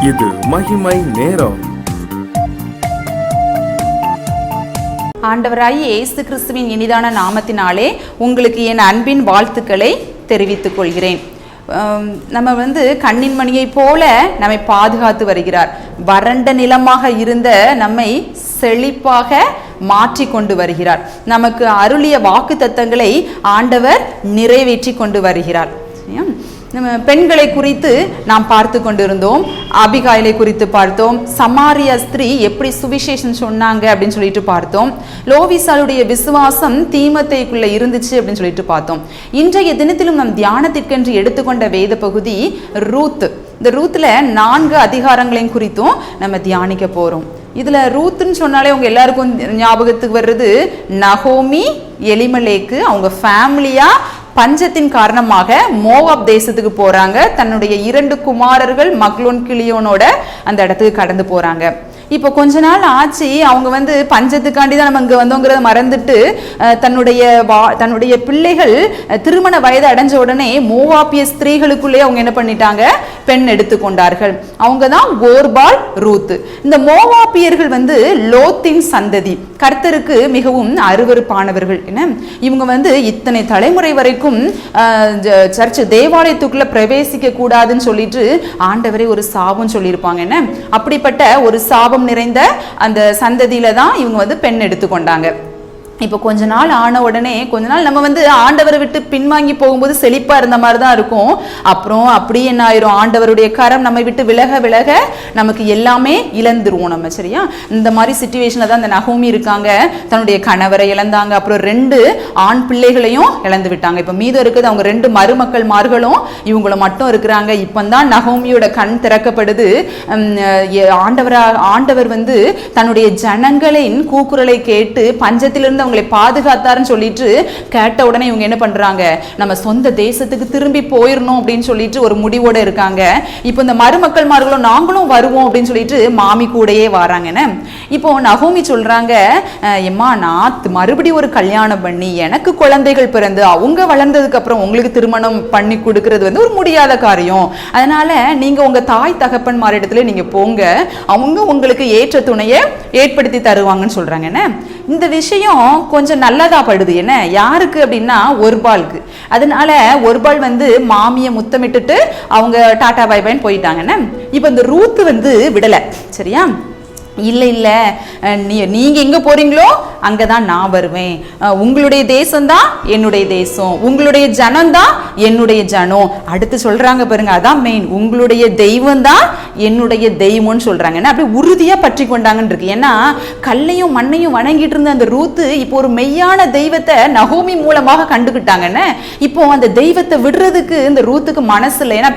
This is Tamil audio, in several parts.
இது மகிமை நேரம். ஆண்டவராகிய இயேசு கிறிஸ்துவின் இனிதான நாமத்தினாலே உங்களுக்கு என் அன்பின் வாழ்த்துக்களை தெரிவித்துக் கொள்கிறேன். நம்ம கண்ணின் மணியை போல நம்மை பாதுகாத்து வருகிறார். வறண்ட நிலமாக இருந்த நம்மை செழிப்பாக மாற்றி கொண்டு வருகிறார். நமக்கு அருளிய வாக்கு தத்தங்களை ஆண்டவர் நிறைவேற்றி கொண்டு வருகிறார். நம்ம பெண்களை குறித்து நாம் பார்த்து கொண்டிருந்தோம். அபிகாயிலை குறித்து பார்த்தோம். சமாரியா ஸ்திரீ எப்படி சுவிசேஷம் சொன்னாங்க அப்படின்னு சொல்லிட்டு பார்த்தோம். லோவிசாளுடைய விசுவாசம் தீமத்தைக்குள்ள இருந்துச்சு அப்படின்னு சொல்லிட்டு பார்த்தோம். இன்றைய தினத்திலும் நம் தியானத்திற்கென்று எடுத்துக்கொண்ட வேத பகுதி ரூத். இந்த ரூத்ல 4 அதிகாரங்களையும் குறித்தும் நம்ம தியானிக்க போறோம். இதுல ரூத்துன்னு சொன்னாலே உங்க எல்லாருக்கும் ஞாபகத்துக்கு வர்றது நகோமி, எலிமெலேக்கு, அவங்க ஃபேமிலியா பஞ்சத்தின் காரணமாக மோவாப் தேசத்துக்கு போறாங்க. தன்னுடைய 2 குமாரர்கள் மக்லோன் கிளியோனோட அந்த இடத்துக்கு கடந்து போறாங்க. இப்போ கொஞ்ச நாள் ஆச்சு, அவங்க பஞ்சத்துக்காண்டி தான் நம்ம இங்கே வந்தோங்கிறத மறந்துட்டு தன்னுடைய பிள்ளைகள் திருமண வயது அடைஞ்ச உடனே மோவாப்பிய ஸ்திரீகளுக்குள்ளே அவங்க என்ன பண்ணிட்டாங்க, பெண் எடுத்துக்கொண்டார்கள். அவங்க தான் ஓர்பால், ரூத். இந்த மோவாப்பியர்கள் லோத்தின் சந்ததி, கர்த்தருக்கு மிகவும் அருவருப்பானவர்கள். என்ன, இவங்க இத்தனை தலைமுறை வரைக்கும் சர்ச் தேவாலயத்துக்குள்ள பிரவேசிக்க கூடாதுன்னு சொல்லிட்டு ஆண்டவரே ஒரு சாபம் சொல்லியிருப்பாங்க. என்ன, அப்படிப்பட்ட ஒரு சாபம் நிறைந்த அந்த சந்ததியில தான் இவங்க பெண் எடுத்துக்கொண்டாங்க. இப்போ கொஞ்ச நாள் ஆன உடனே கொஞ்ச நாள் நம்ம ஆண்டவரை விட்டு பின்வாங்கி போகும்போது செழிப்பா இருந்த மாதிரி தான் இருக்கும். அப்புறம் அப்படி என்ன ஆயிரும், ஆண்டவருடைய கரம் நம்ம விட்டு விலக விலக நமக்கு எல்லாமே இழந்துருவோம் நம்ம. சரியா, இந்த மாதிரி சிச்சுவேஷன்ல தான் இந்த நகோமி இருக்காங்க. தன்னுடைய கணவரை இழந்தாங்க, அப்புறம் 2 ஆண் பிள்ளைகளையும் இழந்து விட்டாங்க. இப்போ மீதம் இருக்குது அவங்க 2 மருமக்கள்மார்களும் இவங்கள மட்டும் இருக்கிறாங்க. இப்பந்தான் நகோமியோட கண் திறக்கப்படுது. ஆண்டவர் தன்னுடைய ஜனங்களின் கூக்குரலை கேட்டு பஞ்சத்திலிருந்து அவங்களை பாதுகாத்தாருன்னு சொல்லிட்டு கேட்ட உடனே இவங்க என்ன பண்றாங்க, நம்ம சொந்த தேசத்துக்கு திரும்பி போயிடணும் அப்படின்னு சொல்லிட்டு ஒரு முடிவோட இருக்காங்க. இப்போ இந்த மருமக்கள்மார்களும் நாங்களும் வருவோம் அப்படின்னு சொல்லிட்டு மாமி கூடயே வராங்கன்னு. இப்போ நகோமி சொல்றாங்க, எம்மா நான் மறுபடியும் ஒரு கல்யாணம் பண்ணி எனக்கு குழந்தைகள் பிறந்து அவங்க வளர்ந்ததுக்கு அப்புறம் உங்களுக்கு திருமணம் பண்ணி கொடுக்கறது ஒரு முடியாத காரியம். அதனால நீங்க உங்க தாய் தகப்பன்மார் இடத்துல நீங்க போங்க, அவங்க உங்களுக்கு ஏற்ற துணையை ஏற்படுத்தி தருவாங்கன்னு சொல்றாங்க. என்ன, இந்த விஷயம் கொஞ்சம் நல்லதா படுது. என்ன, யாருக்கு அப்படின்னா ஒருபாளுக்கு. அதனால ஒருபாள் மாமியை முத்தமிட்டுட்டு அவங்க டாடா பை பைன்னு போயிட்டாங்கன்னு. இப்ப இந்த ரூத் விடல. சரியா, இல்லை இல்லை, நீங்க எங்க போறீங்களோ அங்கதான் நான் வருவேன். உங்களுடைய தேசம் தான் என்னுடைய தேசம், உங்களுடைய ஜனம் தான் என்னுடைய ஜனம். அடுத்து சொல்றாங்க பாருங்க, அதான் மெயின், உங்களுடைய தெய்வம் தான் என்னுடைய தெய்வம்னு சொல்றாங்க. அப்படி உறுதியா பற்றி கொண்டாங்கன்னு இருக்கு. ஏன்னா கல்லையும் மண்ணையும் வணங்கிட்டு இருந்த அந்த ரூத்து இப்போ ஒரு மெய்யான தெய்வத்தை நகோமி மூலமாக கண்டுகிட்டாங்கன்னு. இப்போ அந்த தெய்வத்தை விடுறதுக்கு இந்த ரூத்துக்கு மனசு இல்லை. ஏன்னா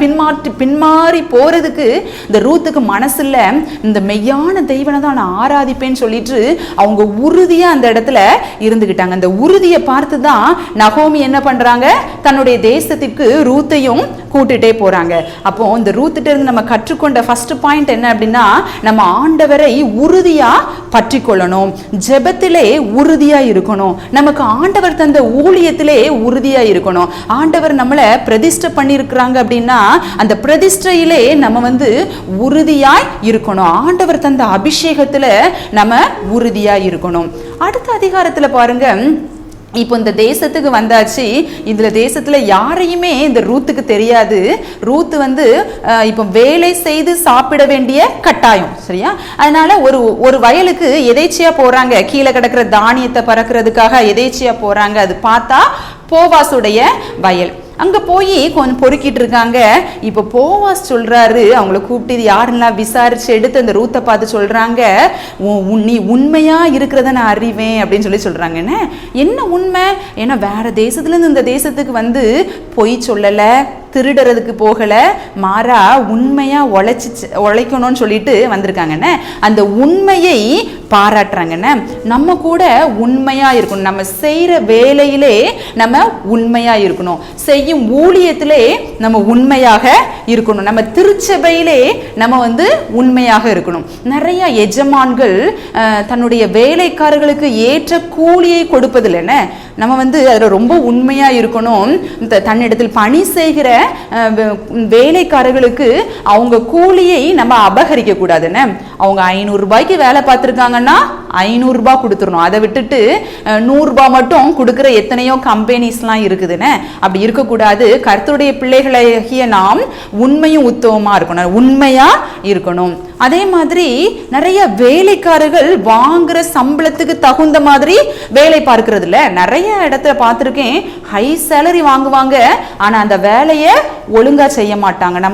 பின்மாறி போறதுக்கு இந்த ரூத்துக்கு மனசு இல்லை. இந்த மெய்யான தெய்வம் தான் நான் ஆராதிப்பேன்னு சொல்லிட்டு அவங்க உறுதியா அந்த இடத்துல இருந்துகிட்டாங்க. அந்த உறுதியை பார்த்து தான் நகோமி என்ன பண்றாங்க, தன்னுடைய தேசத்துக்கு ரூத்தையும் கூட்டிட்டே போறாங்க. அப்போ இந்த ரூத்திட்ட இருந்து நம்ம கற்றுக்கொண்ட ஃபர்ஸ்ட் பாயிண்ட் என்ன அப்படின்னா, நம்ம ஆண்டவரை உறுதியா பற்றி கொள்ளணும், ஜெபத்திலே உறுதியா இருக்கணும், நமக்கு ஆண்டவர் தந்த ஊழியத்திலே உறுதியா இருக்கணும். ஆண்டவர் நம்மளை பிரதிஷ்டை பண்ணியிருக்கிறாங்க அப்படின்னா அந்த பிரதிஷ்டையிலே நம்ம உறுதியாய் இருக்கணும். ஆண்டவர் தந்த அபிஷேகத்துல நம்ம உறுதியா இருக்கணும். அடுத்த அதிகாரத்துல பாருங்க, இப்போ இந்த தேசத்துக்கு வந்தாச்சு. இதுல தேசத்துல யாரையுமே இந்த ரூத்துக்கு தெரியாது. ரூத் இப்போ வேலை செய்து சாப்பிட வேண்டிய கட்டாயம். சரியா, அதனால ஒரு வயலுக்கு எதேச்சியா போறாங்க. கீழே கிடக்கிற தானியத்தை பறக்கிறதுக்காக எதேச்சியா போறாங்க. அது பார்த்தா போவாசுடைய வயல். அங்க போய் கொஞ்சம் பொறுக்கிட்டு இருக்காங்க. இப்ப போவாஸ் சொல்றாரு, அவங்கள கூப்பிட்டு யாருலாம் விசாரிச்சு எடுத்து அந்த ரூத்தை பார்த்து சொல்றாங்க, நீ உண்மையா இருக்கிறத நான் அறிவேன் அப்படின்னு சொல்றாங்க. என்ன உண்மை? ஏன்னா வேற தேசத்துல இருந்து இந்த தேசத்துக்கு பொய் சொல்லல, திருடுறதுக்கு போகல, மாறா உண்மையா உழைக்கணும்னு சொல்லிட்டு வந்திருக்காங்கன்னு. அந்த உண்மையை பாராட்டுறாங்கன்னு. நம்ம கூட உண்மையா இருக்கணும். நம்ம செய்யற வேலையிலே நம்ம உண்மையா இருக்கணும். செய்யும் ஊழியத்திலே நம்ம உண்மையாக இருக்கணும். நம்ம திருச்சபையிலே நம்ம உண்மையாக இருக்கணும். நிறைய எஜமான்கள் தன்னுடைய வேலைக்காரர்களுக்கு ஏற்ற கூலியை கொடுப்பதில்லை. நம்ம அதுல ரொம்ப உண்மையா இருக்கணும். தன்னிடத்தில் பணி செய்கிற வேலைக்காரர்களுக்கு அவங்க கூலியை நம்ம அபகரிக்க கூடாதுன்னு. அவங்க 500 ரூபாய்க்கு வேலை பார்த்துருக்காங்கன்னா 500 ரூபாய் கொடுத்துடணும். அதை விட்டுட்டு 100 ரூபாய் மட்டும் கொடுக்குற எத்தனையோ கம்பெனிஸ்லாம் இருக்குதுன்னு. அப்படி இருக்கக்கூடாது. கர்த்தருடைய பிள்ளைகளாகிய நாம் உண்மையும் உத்தமமா இருக்கணும், உண்மையா இருக்கணும். அதே மாதிரி நிறைய வேலைக்காரர்கள் வாங்குற சம்பளத்துக்கு தகுந்த மாதிரி வேலை பார்க்கறது இல்ல. நிறைய இடத்துல பார்த்துருக்கேன், ஹை சேலரி வாங்குவாங்க, ஆனா அந்த வேலையை ஒழுங்கா செய்ய மாட்டாங்க. நம்ம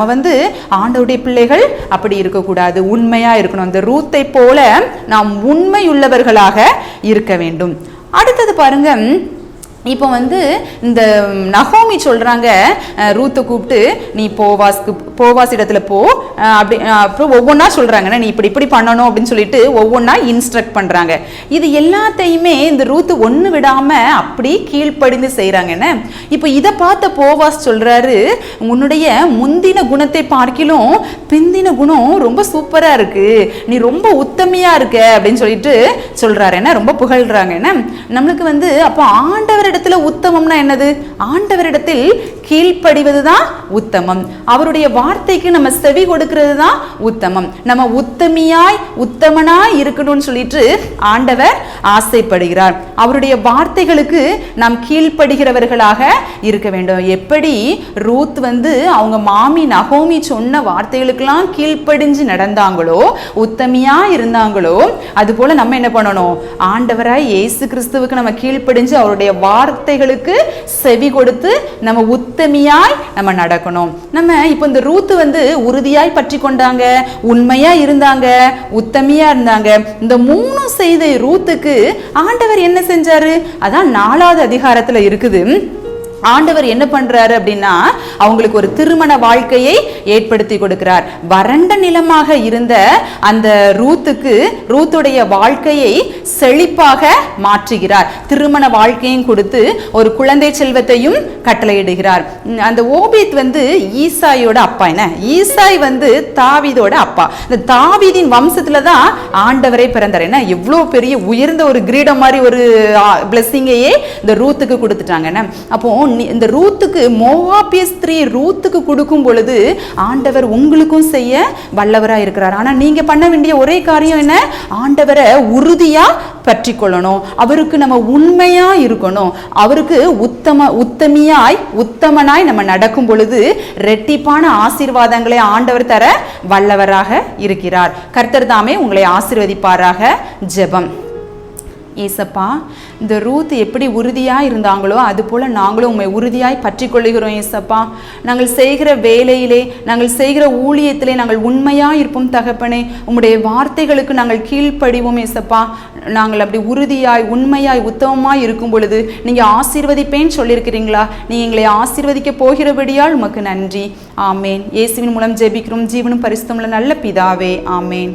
ஆண்டவருடைய பிள்ளைகள் அப்படி இருக்கக்கூடாது, உண்மையா இருக்கணும். இந்த ரூத்தை போல நாம் உண்மையுள்ளவர்களாக இருக்க வேண்டும். அடுத்தது பாருங்க, இப்போ இந்த நகோமி சொல்றாங்க ரூத்தை கூப்பிட்டு, நீ போவாஸ் இடத்துல போ அப்படி, அப்புறம் ஒவ்வொன்றா சொல்றாங்க, நீ இப்படி இப்படி பண்ணணும் அப்படின்னு சொல்லிட்டு ஒவ்வொன்றா இன்ஸ்ட்ரக்ட் பண்றாங்க. இது எல்லாத்தையுமே இந்த ரூத்து ஒன்று விடாம அப்படி கீழ்ப்படிந்து செய்யறாங்கன்னு. இப்போ இதை பார்த்த போவாஸ் சொல்றாரு, உன்னுடைய முந்தின குணத்தை பார்க்கிலும் பிந்தின குணம் ரொம்ப சூப்பரா இருக்கு, நீ ரொம்ப உத்தமையா இருக்க அப்படின்னு சொல்லிட்டு சொல்றாரு. என்ன ரொம்ப புகழ்றாங்க. என்ன நம்மளுக்கு அப்போ ஆண்டவர் இடத்துல உத்தமம்னா என்னது? ஆண்டவரிடத்தில் கீழ்ப்படிவதுதான் உத்தமம். அவருடைய வார்த்தைக்கு நம்ம செவி கொடுக்கிறது தான் உத்தமம். நம்ம உத்தமியாய் உத்தமனாய் இருக்கணும்னு சொல்லிட்டு ஆண்டவர் ஆசைப்படுகிறார். அவருடைய வார்த்தைகளுக்கு நாம் கீழ்ப்படுகிறவர்களாக இருக்க வேண்டும். எப்படி ரூத் அவங்க மாமி நகோமி சொன்ன வார்த்தைகளுக்கெல்லாம் கீழ்ப்படிஞ்சு நடந்தாங்களோ, உத்தமியா இருந்தாங்களோ, அது போல நம்ம என்ன பண்ணணும்? ஆண்டவராய் இயேசு கிறிஸ்துவுக்கு நம்ம கீழ்ப்படிஞ்சு அவருடைய வார்த்தைகளுக்கு செவி கொடுத்து நம்ம உத்தமியாய் நம்ம நடக்கணும். நம்ம இப்போ இந்த ரூத் உறுதியாய் பற்றி கொண்டாங்க, உண்மையா இருந்தாங்க, உத்தமியா இருந்தாங்க. இந்த 3 செய்த ரூத்துக்கு ஆண்டவர் என்ன செஞ்சாரு? அதான் 4வது அதிகாரத்துல இருக்குது. ஆண்டவர் என்ன பண்றாரு அப்படின்னா, அவங்களுக்கு ஒரு திருமண வாழ்க்கையை ஏற்படுத்தி கொடுக்கிறார். வறண்ட நிலமாக இருந்த அந்த ரூத்துடைய வாழ்க்கையை செழிப்பாக மாற்றுகிறார். திருமண வாழ்க்கையும் கொடுத்து ஒரு குழந்தை செல்வத்தையும் கட்டளையிடுகிறார். அந்த ஓபேத் ஈசாயோட அப்பா. என்ன ஈசாய் தாவீதோட அப்பா. இந்த தாவீதின் வம்சத்துல தான் ஆண்டவரே பிறந்தார். என்ன எவ்வளவு பெரிய உயர்ந்த ஒரு கிரீடம் மாதிரி ஒரு பிளெஸிங்கையே இந்த ரூத்துக்கு கொடுத்துட்டாங்க. அப்போ இந்த ரூத்துக்கு, மோவாபிய ஸ்திரீ ரூத்துக்கு கொடுக்கும் பொழுது ஆண்டவர் உங்களுக்கும் செய்ய வல்லவரா இருக்கிறார். ஆனா நீங்க பண்ண வேண்டிய ஒரே காரியம் என்ன? ஆண்டவரை உறுதியா பற்றி கொள்ளணும். அவருக்கு நம்ம உண்மையா இருக்கணும். அவருக்கு உத்தமியாய் உத்தமனாய் நம்ம நடக்கும் பொழுது ரெட்டிப்பான ஆசீர்வாதங்களை ஆண்டவர் தர வல்லவராக இருக்கிறார். கர்த்தர் தாமே உங்களை ஆசீர்வதிப்பாராக. ஜெபம். ஏசப்பா, இந்த ரூத் எப்படி உறுதியாக இருந்தாங்களோ அது போல் நாங்களும் உண்மை உறுதியாய் பற்றி கொள்ளுகிறோம். ஏசப்பா, நாங்கள் செய்கிற வேலையிலே, நாங்கள் செய்கிற ஊழியத்திலே நாங்கள் உண்மையாக இருப்போம் தகப்பனே. உம்முடைய வார்த்தைகளுக்கு நாங்கள் கீழ்ப்படிவோம். ஏசப்பா, நாங்கள் அப்படி உறுதியாய் உண்மையாய் உத்தமமாய் இருக்கும் பொழுது நீங்கள் ஆசீர்வதிப்பேன்னு சொல்லியிருக்கிறீங்களா? நீங்கள் எங்களை ஆசீர்வதிக்க போகிறபடியால் உமக்கு நன்றி. ஆமேன். இயேசுவின் மூலம் ஜெபிக்கிறோம் ஜீவனும் பரிசுத்தமுள்ள நல்ல பிதாவே. ஆமேன்.